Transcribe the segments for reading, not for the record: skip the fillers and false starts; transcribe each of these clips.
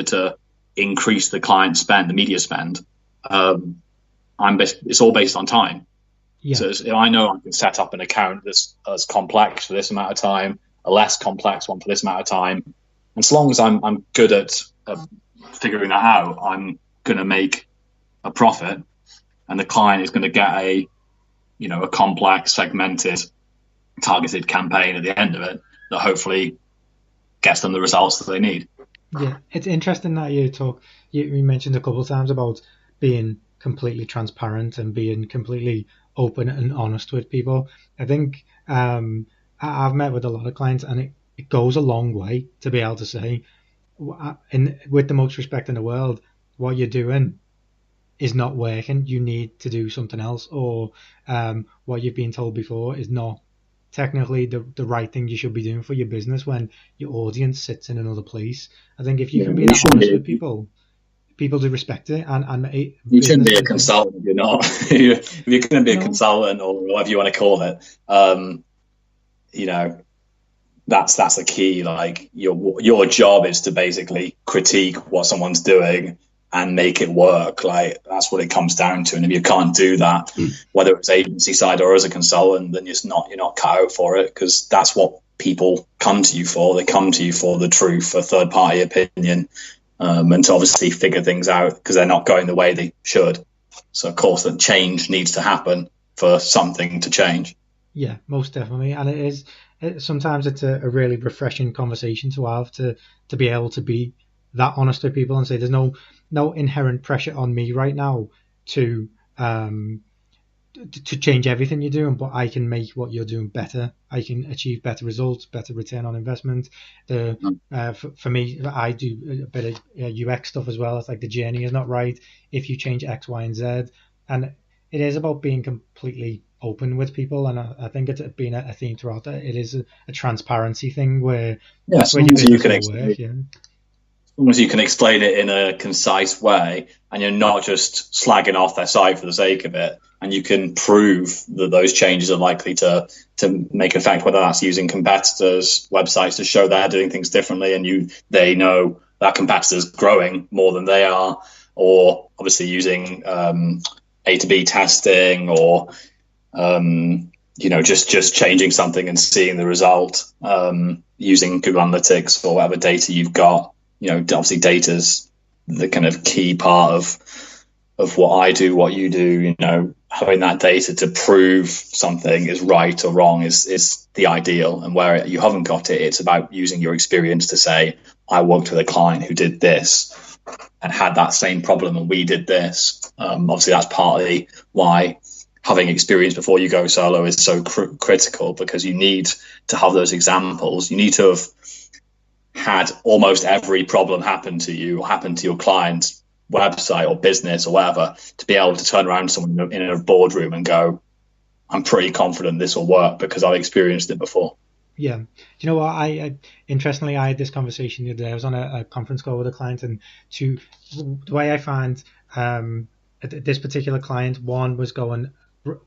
to increase the client spend, the media spend, it's all based on time. Yeah. So if I know I can set up an account that's as complex for this amount of time, a less complex one for this amount of time, and so long as I'm good at figuring that out, I'm going to make a profit, and the client is going to get a complex, segmented, targeted campaign at the end of it that hopefully gets them the results that they need. Yeah, it's interesting that you mentioned a couple of times about being completely transparent and being completely open and honest with people. I think I've met with a lot of clients, and it goes a long way to be able to say, with the most respect in the world, what you're doing is not working. You need to do something else, or what you've been told before is not technically the right thing you should be doing for your business when your audience sits in another place. I think if you can be that honest with people do respect it. And you shouldn't be a consultant if you're not. If you're going to be a consultant, or whatever you want to call it, that's the key. Like your job is to basically critique what someone's doing and make it work. Like that's what it comes down to. And if you can't do that, whether it's agency side or as a consultant, then you're not cut out for it, because that's what people come to you for. They come to you for the truth, for third party opinion, and to obviously figure things out because they're not going the way they should. So of course that change needs to happen for something to change. Yeah, most definitely. And sometimes it's a really refreshing conversation to have, to be able to be that honest with people and say there's no inherent pressure on me right now to change everything you're doing, but I can make what you're doing better. I can achieve better results, better return on investment. For me, I do a bit of UX stuff as well. It's like the journey is not right if you change X, Y, and Z. And it is about being completely open with people, and I think it's been a theme throughout that. It is a transparency thing where as long as you can explain it in a concise way, and you're not just slagging off their site for the sake of it, and you can prove that those changes are likely to make effect, whether that's using competitors' websites to show they're doing things differently, and they know that competitor's growing more than they are, or obviously using A to B testing, or just changing something and seeing the result, using Google Analytics or whatever data you've got. Obviously data's the kind of key part of what I do, what you do. Having that data to prove something is right or wrong is the ideal. And where you haven't got it, it's about using your experience to say, I worked with a client who did this and had that same problem, and we did this. Obviously that's partly why having experience before you go solo is so critical, because you need to have those examples. You need to have had almost every problem happen to you or happen to your client's website or business or whatever, to be able to turn around to someone in a boardroom and go, I'm pretty confident this will work because I've experienced it before. Yeah. Do you know what? Interestingly, I had this conversation the other day. I was on a conference call with a client, and the way I find this particular client, one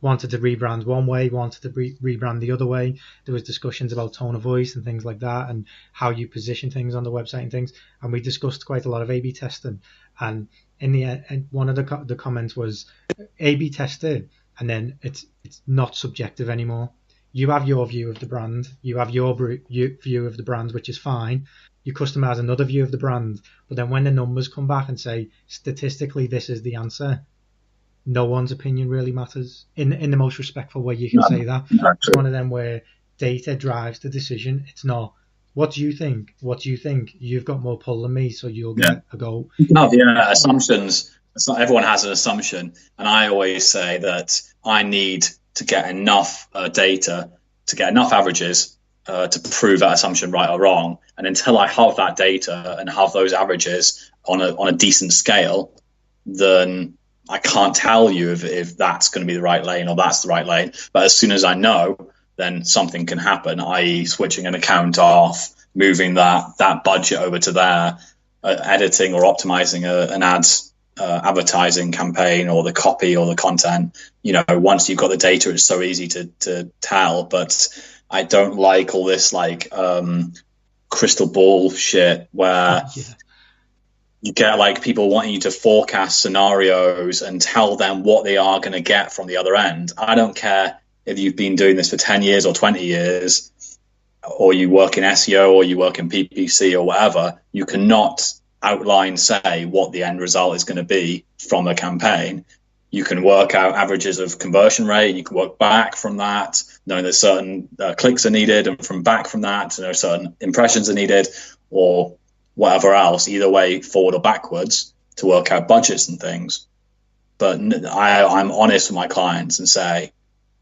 wanted to rebrand one way, wanted to rebrand the other way. There was discussions about tone of voice and things like that, and how you position things on the website and things. And we discussed quite a lot of A/B testing. And in the end, one of the comments was A/B tested, and then it's not subjective anymore. You have your view of the brand, you have your view of the brand, which is fine. Your customer has another view of the brand, but then when the numbers come back and say statistically this is the answer, no one's opinion really matters in the most respectful way you can say that. It's one of them where data drives the decision. It's not, what do you think? What do you think? You've got more pull than me, so you'll get a go. No, assumptions. It's not everyone has an assumption. And I always say that I need to get enough data, to get enough averages to prove that assumption right or wrong. And until I have that data and have those averages on a decent scale, then I can't tell you if that's going to be the right lane or that's the right lane. But as soon as I know, then something can happen, i.e. switching an account off, moving that budget over to there, editing or optimizing an ads advertising campaign, or the copy or the content. Once you've got the data, it's so easy to tell. But I don't like all this crystal ball shit where you get like people wanting you to forecast scenarios and tell them what they are going to get from the other end. I don't care if you've been doing this for 10 years or 20 years, or you work in SEO or you work in PPC or whatever. You cannot outline, say, what the end result is going to be from a campaign. You can work out averages of conversion rate. You can work back from that, knowing that certain clicks are needed, and from back from that, certain impressions are needed, or whatever else, either way, forward or backwards, to work out budgets and things. But I'm honest with my clients and say,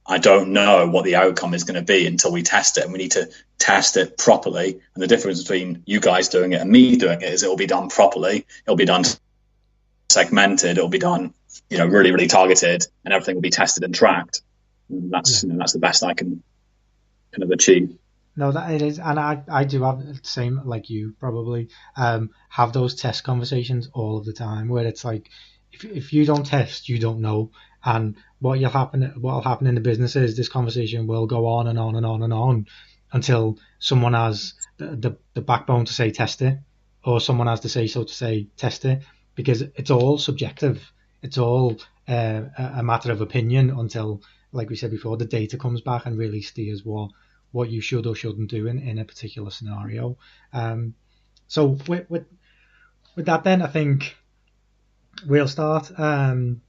I don't know what the outcome is going to be until we test it, and we need to test it properly. And the difference between you guys doing it and me doing it is it will be done properly. It'll be done segmented. It'll be done, really, really targeted, and everything will be tested and tracked. And that's the best I can kind of achieve. No, that it is, and I do have the same, like you probably have those test conversations all of the time, where it's like, if you don't test, you don't know, and what'll happen in the business is this conversation will go on and on and on and on until someone has the backbone to say test it, or someone has to say so to say test it, because it's all subjective. It's all a matter of opinion until, like we said before, the data comes back and really steers what you should or shouldn't do in a particular scenario. So with that, then I think we'll start wrapping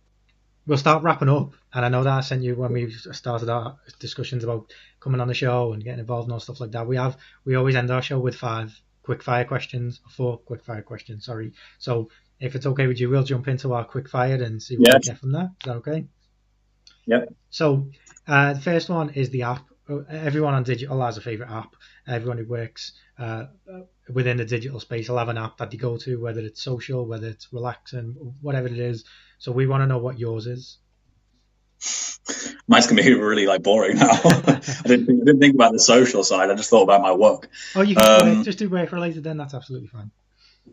up. And I know that I sent you, when we started our discussions about coming on the show and getting involved and all stuff like that, we always end our show with 4 quick fire questions. Sorry. So if it's okay with you, we'll jump into our quick fire and see what we get from there. Is that okay? Yep. So the first one is the app. Everyone on digital has a favorite app. Everyone who works within the digital space will have an app that they go to, whether it's social, whether it's relaxing, whatever it is. So we want to know what yours is. Mine's gonna be really boring now. I didn't think about the social side. I just thought about my work. Oh, you can just do work related then. That's absolutely fine.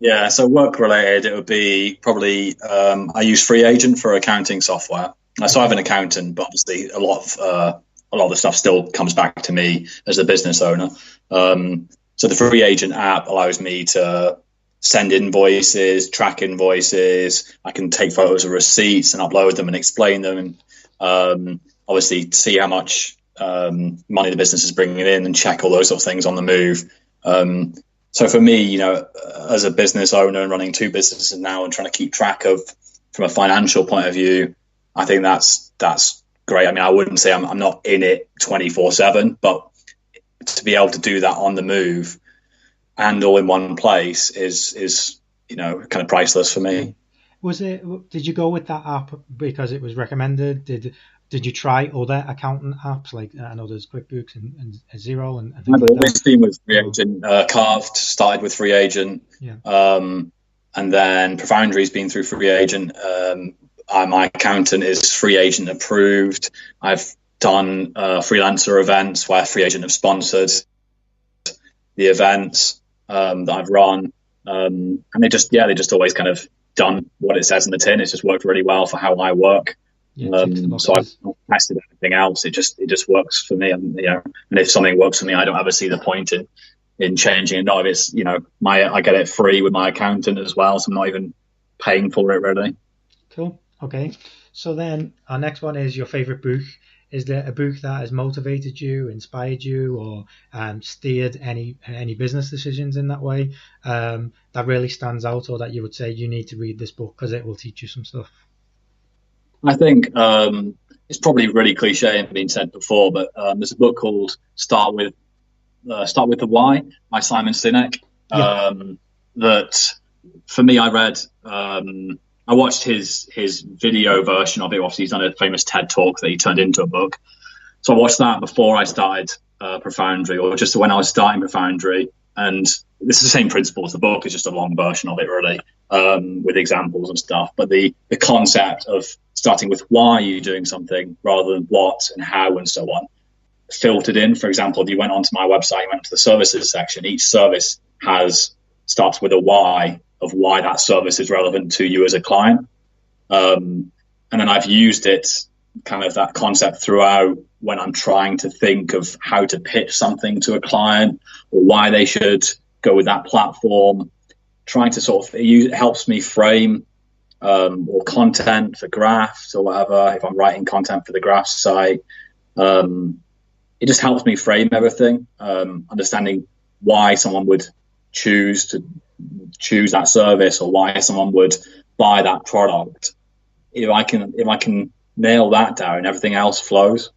Yeah, so work related, it would be probably I use FreeAgent for accounting software. So I have an accountant, but obviously a lot of the stuff still comes back to me as the business owner. So the FreeAgent app allows me to send invoices, track invoices. I can take photos of receipts and upload them and explain them. And obviously see how much money the business is bringing in and check all those sort of things on the move. So for me, as a business owner and running 2 businesses now and trying to keep track of, from a financial point of view, I think that's great. I mean, I wouldn't say I'm not in it 24/7, but to be able to do that on the move and all in one place is kind of priceless for me. Did you go with that app because it was recommended? Did you try other accountant apps? Like, I know there's QuickBooks and Xero and things like that. This team with FreeAgent. Carved started with FreeAgent. Yeah. And then Profoundry's been through FreeAgent. My accountant is FreeAgent approved. I've done freelancer events where FreeAgent have sponsored the events that I've run. And they just always kind of done what it says in the tin. It's just worked really well for how I work. So I've not tested anything else. It just works for me. And if something works for me, I don't ever see the point in changing it. Not if it's I get it free with my accountant as well, so I'm not even paying for it really. Cool. Okay. So then our next one is your favorite book. Is there a book that has motivated you, inspired you, or steered any business decisions in that way that really stands out, or that you would say you need to read this book because it will teach you some stuff? I think it's probably really cliche and been said before, but there's a book called Start with the Why by Simon Sinek. That for me, I read. I watched his video version of it. Obviously, he's done a famous TED talk that he turned into a book. So I watched that before I started Profoundry, or just when I was starting Profoundry. And this is the same principle as the book. It's just a long version of it, really, with examples and stuff. But the concept of starting with why you're doing something rather than what and how and so on, filtered in. For example, if you went onto my website, you went to the services section, each service starts with a why of why that service is relevant to you as a client. And then I've used it, kind of that concept throughout when I'm trying to think of how to pitch something to a client or why they should go with that platform. trying to sort of it helps me frame or content for Graft or whatever. If I'm writing content for the Graft site, it just helps me frame everything, understanding why someone would choose that service or why someone would buy that product. If I can nail that down, everything else flows.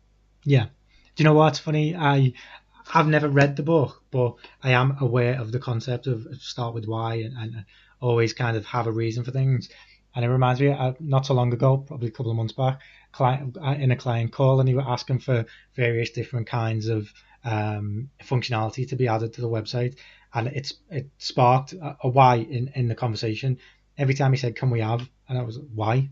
Yeah. Do you know what's funny? I've never read the book, but I am aware of the concept of start with why and always kind of have a reason for things. And it reminds me, not so long ago, probably a couple of months back, in a client call, and they were asking for various different kinds of functionality to be added to the website, and it sparked a why in the conversation. Every time he said, "Can we have?" and I was why.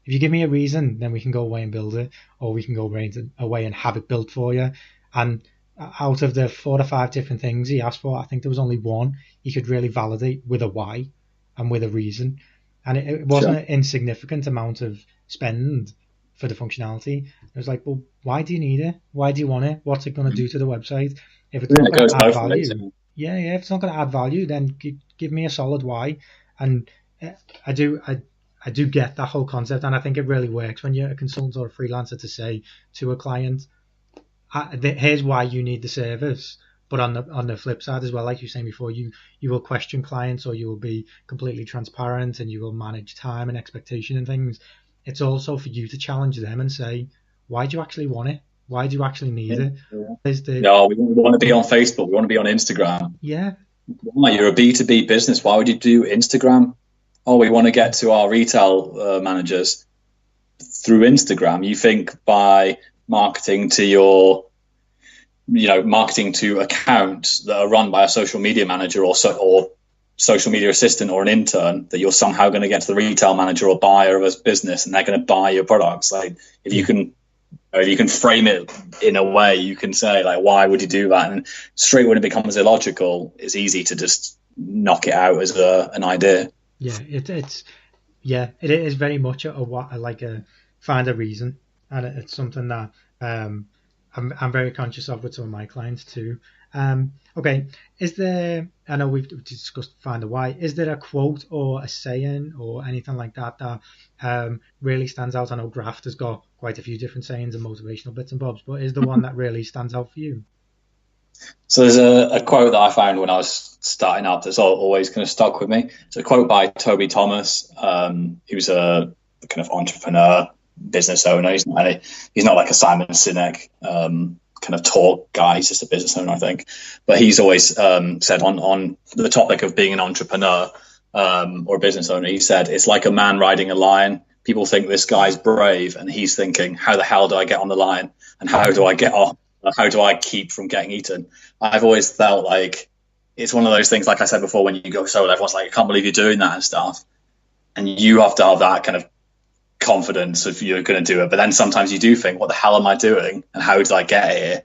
If you give me a reason, then we can go away and build it, or we can go away and have it built for you. And out of the 4 or 5 different things he asked for, I think there was only one he could really validate with a why and with a reason. And it wasn't an insignificant amount of spend for the functionality. It was like, well, why do you need it? Why do you want it? What's it going to do to the website? If it's not going to add value, if it's not going to add value, then give me a solid why. And I do get that whole concept, and I think it really works when you're a consultant or a freelancer to say to a client, here's why you need the service. But on the flip side as well, like you were saying before, you will question clients, or you will be completely transparent, and you will manage time and expectation and things. It's also for you to challenge them and say, why do you actually want it? Why do you actually need it? No, we want to be on Facebook. We want to be on Instagram. Yeah. Why? You're a B2B business. Why would you do Instagram? Oh, we want to get to our retail managers through Instagram. You think by marketing to marketing to accounts that are run by a social media manager or social media assistant or an intern, that you're somehow going to get to the retail manager or buyer of a business and they're going to buy your products. Like if you can frame it in a way, you can say like, why would you do that? And straight when it becomes illogical, it's easy to just knock it out as an idea. Yeah, it is very much a find a reason, and it's something that I'm very conscious of with some of my clients too. Okay, I know we've discussed find a why. Is there a quote or a saying or anything like that that really stands out? I know Graft has got quite a few different sayings and motivational bits and bobs, but is there one that really stands out for you? So there's a quote that I found when I was starting up that's always kind of stuck with me. It's a quote by Toby Thomas, who's a kind of entrepreneur, business owner. He's not like a Simon Sinek kind of talk guy. He's just a business owner, I think. But he's always said on the topic of being an entrepreneur or a business owner, he said, it's like a man riding a lion. People think this guy's brave, and he's thinking, how the hell do I get on the lion? And how do I get off? How do I keep from getting eaten? I've always felt like it's one of those things, like I said before, when you go solo, everyone's like, I can't believe you're doing that and stuff. And you have to have that kind of confidence if you're going to do it. But then sometimes you do think, what the hell am I doing? And how did I get here?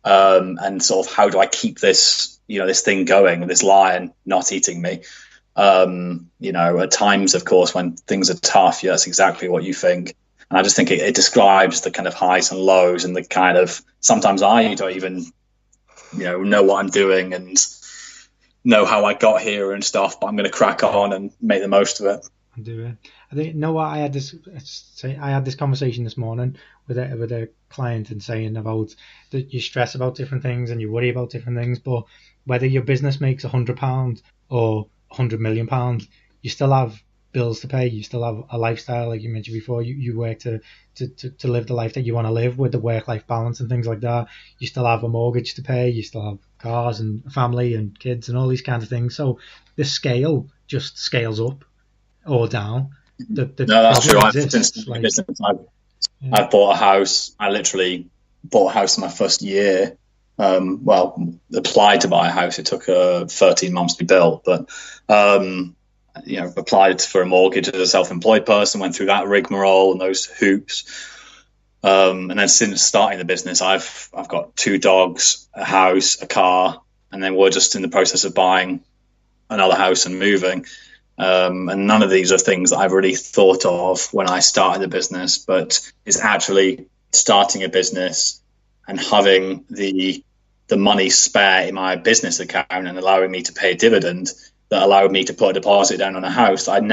And sort of how do I keep this, this thing going, this lion not eating me? At times, of course, when things are tough, that's exactly what you think. And I just think it describes the kind of highs and lows and the kind of, sometimes I don't even, know what I'm doing and know how I got here and stuff, but I'm going to crack on and make the most of it. I think, I had this conversation this morning with a client and saying about that you stress about different things and you worry about different things, but whether your business makes £100 or £100 million, you still have bills to pay, you still have a lifestyle, like you mentioned before, you work to live the life that you want to live with the work-life balance and things like that. You still have a mortgage to pay, you still have cars and a family and kids and all these kinds of things. So the scale just scales up or down. No, that's true. I've bought a house. I literally bought a house in my first year. Applied to buy a house. It took 13 months to be built, but applied for a mortgage as a self-employed person, went through that rigmarole and those hoops. And then since starting the business, I've got 2 dogs, a house, a car, and then we're just in the process of buying another house and moving. And none of these are things that I've really thought of when I started the business, but it's actually starting a business and having the money spare in my business account and allowing me to pay a dividend that allowed me to put a deposit down on a house that I'd